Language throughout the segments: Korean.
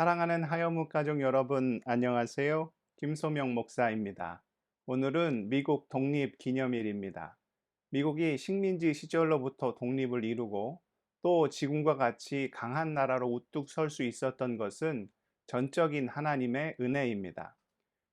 사랑하는 하여무 가족 여러분, 안녕하세요. 김소명 목사입니다. 오늘은 미국 독립 기념일입니다. 미국이 식민지 시절로부터 독립을 이루고 또 지금과 같이 강한 나라로 우뚝 설 수 있었던 것은 전적인 하나님의 은혜입니다.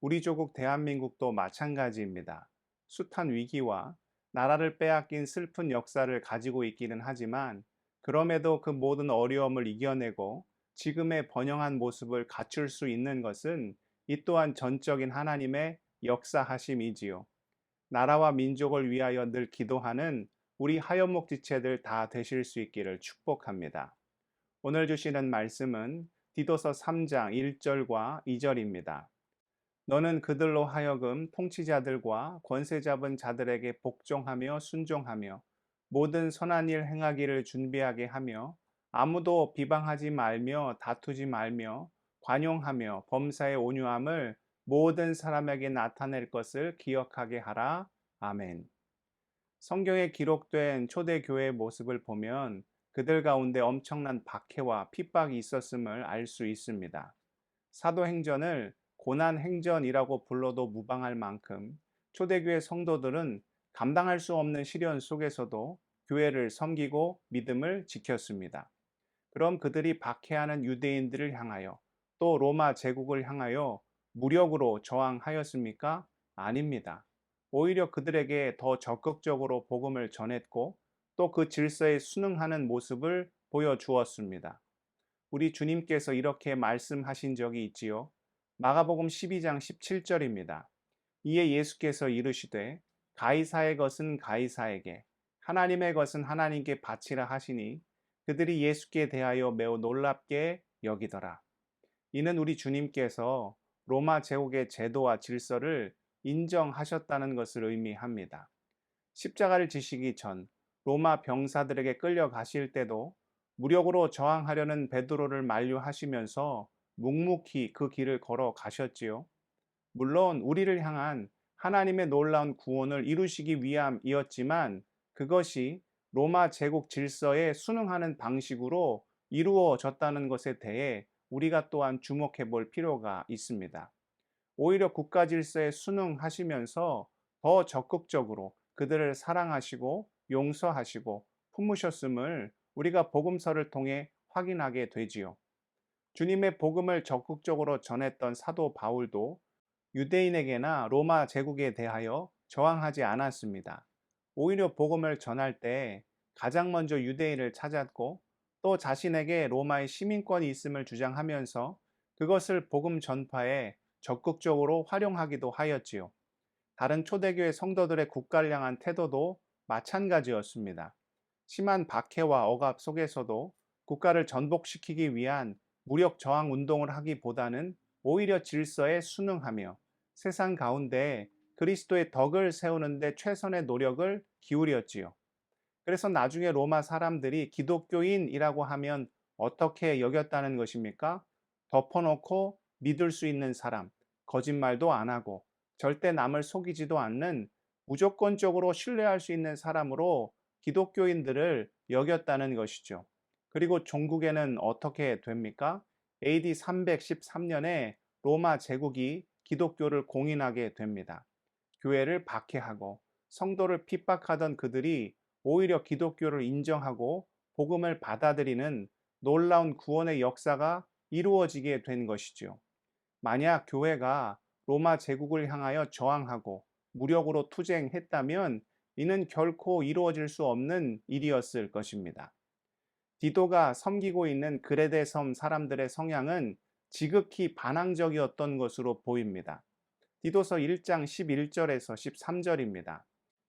우리 조국 대한민국도 마찬가지입니다. 숱한 위기와 나라를 빼앗긴 슬픈 역사를 가지고 있기는 하지만 그럼에도 그 모든 어려움을 이겨내고 지금의 번영한 모습을 갖출 수 있는 것은 이 또한 전적인 하나님의 역사하심이지요. 나라와 민족을 위하여 늘 기도하는 우리 하연목 지체들 다 되실 수 있기를 축복합니다. 오늘 주시는 말씀은 디도서 3장 1절과 2절입니다. 너는 그들로 하여금 통치자들과 권세 잡은 자들에게 복종하며 순종하며 모든 선한 일 행하기를 준비하게 하며 아무도 비방하지 말며 다투지 말며 관용하며 범사의 온유함을 모든 사람에게 나타낼 것을 기억하게 하라. 아멘. 성경에 기록된 초대교회의 모습을 보면 그들 가운데 엄청난 박해와 핍박이 있었음을 알 수 있습니다. 사도행전을 고난행전이라고 불러도 무방할 만큼 초대교회 성도들은 감당할 수 없는 시련 속에서도 교회를 섬기고 믿음을 지켰습니다. 그럼 그들이 박해하는 유대인들을 향하여 또 로마 제국을 향하여 무력으로 저항하였습니까? 아닙니다. 오히려 그들에게 더 적극적으로 복음을 전했고 또 그 질서에 순응하는 모습을 보여주었습니다. 우리 주님께서 이렇게 말씀하신 적이 있지요. 마가복음 12장 17절입니다. 이에 예수께서 이르시되 가이사의 것은 가이사에게 하나님의 것은 하나님께 바치라 하시니 그들이 예수께 대하여 매우 놀랍게 여기더라. 이는 우리 주님께서 로마 제국의 제도와 질서를 인정하셨다는 것을 의미합니다. 십자가를 지시기 전 로마 병사들에게 끌려가실 때도 무력으로 저항하려는 베드로를 만류하시면서 묵묵히 그 길을 걸어 가셨지요. 물론 우리를 향한 하나님의 놀라운 구원을 이루시기 위함이었지만 그것이 로마 제국 질서에 순응하는 방식으로 이루어졌다는 것에 대해 우리가 또한 주목해 볼 필요가 있습니다. 오히려 국가 질서에 순응하시면서 더 적극적으로 그들을 사랑하시고 용서하시고 품으셨음을 우리가 복음서를 통해 확인하게 되지요. 주님의 복음을 적극적으로 전했던 사도 바울도 유대인에게나 로마 제국에 대하여 저항하지 않았습니다. 오히려 복음을 전할 때 가장 먼저 유대인을 찾았고 또 자신에게 로마의 시민권이 있음을 주장하면서 그것을 복음 전파에 적극적으로 활용하기도 하였지요. 다른 초대교회 성도들의 국가를 향한 태도도 마찬가지였습니다. 심한 박해와 억압 속에서도 국가를 전복시키기 위한 무력 저항 운동을 하기보다는 오히려 질서에 순응하며 세상 가운데 그리스도의 덕을 세우는 데 최선의 노력을 기울였지요. 그래서 나중에 로마 사람들이 기독교인이라고 하면 어떻게 여겼다는 것입니까? 덮어놓고 믿을 수 있는 사람, 거짓말도 안 하고 절대 남을 속이지도 않는 무조건적으로 신뢰할 수 있는 사람으로 기독교인들을 여겼다는 것이죠. 그리고 종국에는 어떻게 됩니까? AD 313년에 로마 제국이 기독교를 공인하게 됩니다. 교회를 박해하고 성도를 핍박하던 그들이 오히려 기독교를 인정하고 복음을 받아들이는 놀라운 구원의 역사가 이루어지게 된 것이지요. 만약 교회가 로마 제국을 향하여 저항하고 무력으로 투쟁했다면 이는 결코 이루어질 수 없는 일이었을 것입니다. 디도가 섬기고 있는 그레데 섬 사람들의 성향은 지극히 반항적이었던 것으로 보입니다. 디도서 1장 11절에서 13절입니다.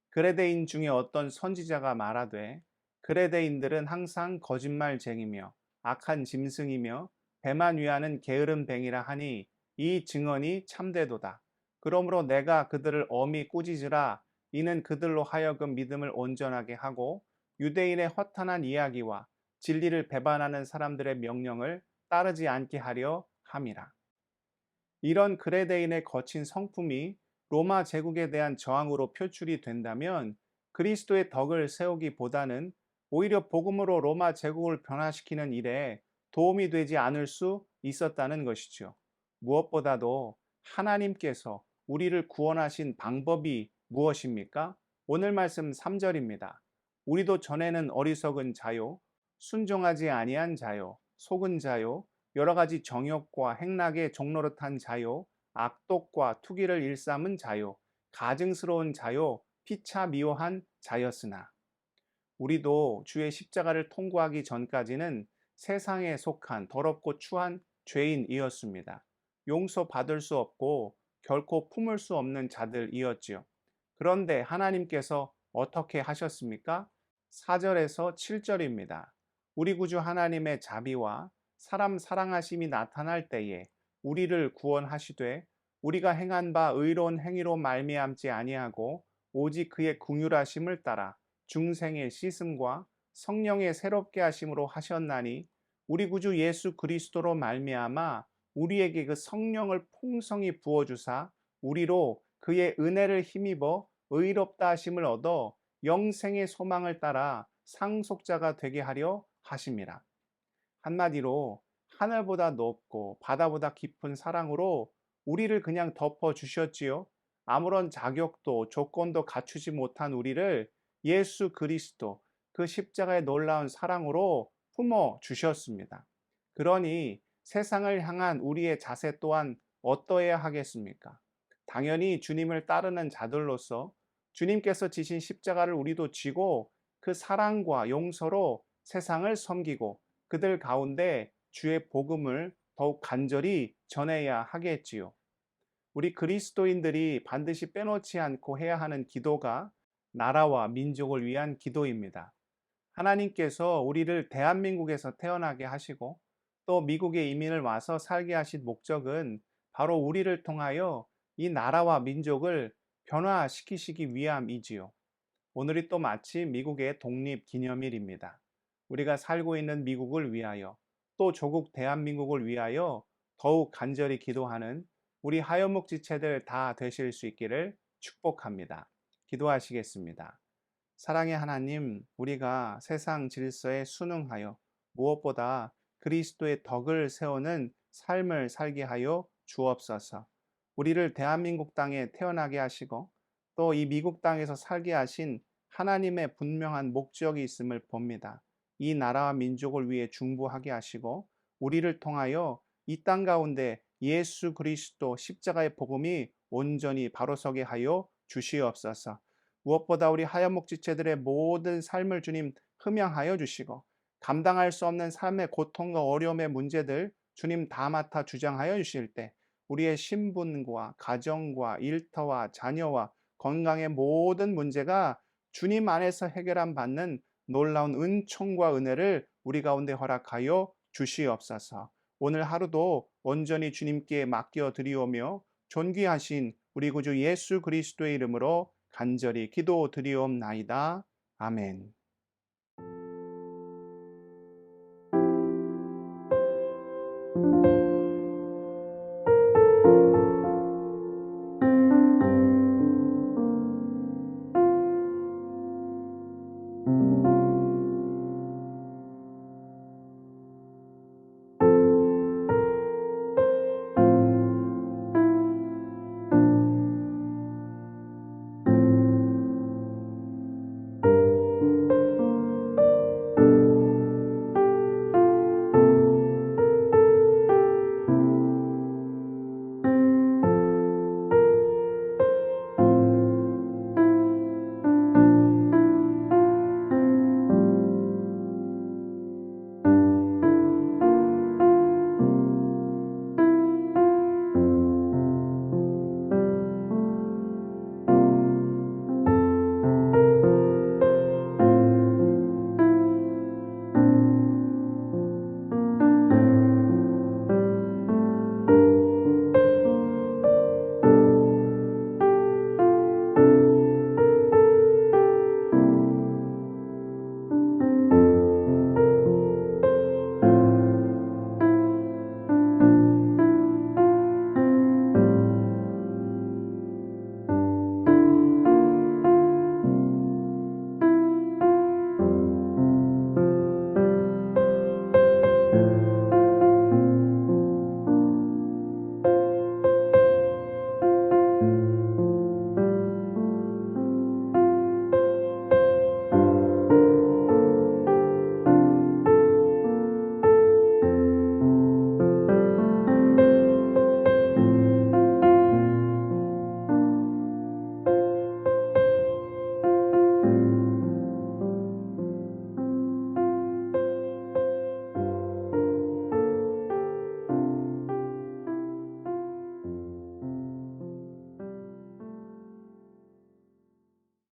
그레데인 중에 어떤 선지자가 말하되 그레데인들은 항상 거짓말쟁이며 악한 짐승이며 배만 위하는 게으른 뱅이라 하니 이 증언이 참되도다. 그러므로 내가 그들을 엄히 꾸짖으라. 이는 그들로 하여금 믿음을 온전하게 하고 유대인의 허탄한 이야기와 진리를 배반하는 사람들의 명령을 따르지 않게 하려 함이라. 이런 그레데인의 거친 성품이 로마 제국에 대한 저항으로 표출이 된다면 그리스도의 덕을 세우기보다는 오히려 복음으로 로마 제국을 변화시키는 일에 도움이 되지 않을 수 있었다는 것이죠. 무엇보다도 하나님께서 우리를 구원하신 방법이 무엇입니까? 오늘 말씀 3절입니다. 우리도 전에는 어리석은 자요, 순종하지 아니한 자요, 속은 자요, 여러 가지 정욕과 행락의 종노릇한 자요, 악독과 투기를 일삼은 자요, 가증스러운 자요, 피차 미워한 자였으나 우리도 주의 십자가를 통과하기 전까지는 세상에 속한 더럽고 추한 죄인이었습니다. 용서받을 수 없고 결코 품을 수 없는 자들이었지요. 그런데 하나님께서 어떻게 하셨습니까? 4절에서 7절입니다. 우리 구주 하나님의 자비와 사람 사랑하심이 나타날 때에 우리를 구원하시되 우리가 행한 바 의로운 행위로 말미암지 아니하고 오직 그의 긍휼하심을 따라 중생의 씻음과 성령의 새롭게 하심으로 하셨나니 우리 구주 예수 그리스도로 말미암아 우리에게 그 성령을 풍성히 부어 주사 우리로 그의 은혜를 힘입어 의롭다 하심을 얻어 영생의 소망을 따라 상속자가 되게 하려 하심이라. 한마디로 하늘보다 높고 바다보다 깊은 사랑으로 우리를 그냥 덮어 주셨지요. 아무런 자격도 조건도 갖추지 못한 우리를 예수 그리스도 그 십자가의 놀라운 사랑으로 품어 주셨습니다. 그러니 세상을 향한 우리의 자세 또한 어떠해야 하겠습니까? 당연히 주님을 따르는 자들로서 주님께서 지신 십자가를 우리도 지고 그 사랑과 용서로 세상을 섬기고 그들 가운데 주의 복음을 더욱 간절히 전해야 하겠지요. 우리 그리스도인들이 반드시 빼놓지 않고 해야 하는 기도가 나라와 민족을 위한 기도입니다. 하나님께서 우리를 대한민국에서 태어나게 하시고 또 미국에 이민을 와서 살게 하신 목적은 바로 우리를 통하여 이 나라와 민족을 변화시키시기 위함이지요. 오늘이 또 마침 미국의 독립기념일입니다. 우리가 살고 있는 미국을 위하여 또 조국 대한민국을 위하여 더욱 간절히 기도하는 우리 하연목 지체들 다 되실 수 있기를 축복합니다. 기도하시겠습니다. 사랑의 하나님, 우리가 세상 질서에 순응하여 무엇보다 그리스도의 덕을 세우는 삶을 살게 하여 주옵소서. 우리를 대한민국 땅에 태어나게 하시고 또 이 미국 땅에서 살게 하신 하나님의 분명한 목적이 있음을 봅니다. 이 나라와 민족을 위해 중보하게 하시고 우리를 통하여 이 땅 가운데 예수 그리스도 십자가의 복음이 온전히 바로서게 하여 주시옵소서. 무엇보다 우리 하얀목 지체들의 모든 삶을 주님 흠양하여 주시고 감당할 수 없는 삶의 고통과 어려움의 문제들 주님 다 맡아 주장하여 주실 때 우리의 신분과 가정과 일터와 자녀와 건강의 모든 문제가 주님 안에서 해결함 받는 놀라운 은총과 은혜를 우리 가운데 허락하여 주시옵소서. 오늘 하루도 온전히 주님께 맡겨 드리오며 존귀하신 우리 구주 예수 그리스도의 이름으로 간절히 기도 드리옵나이다. 아멘.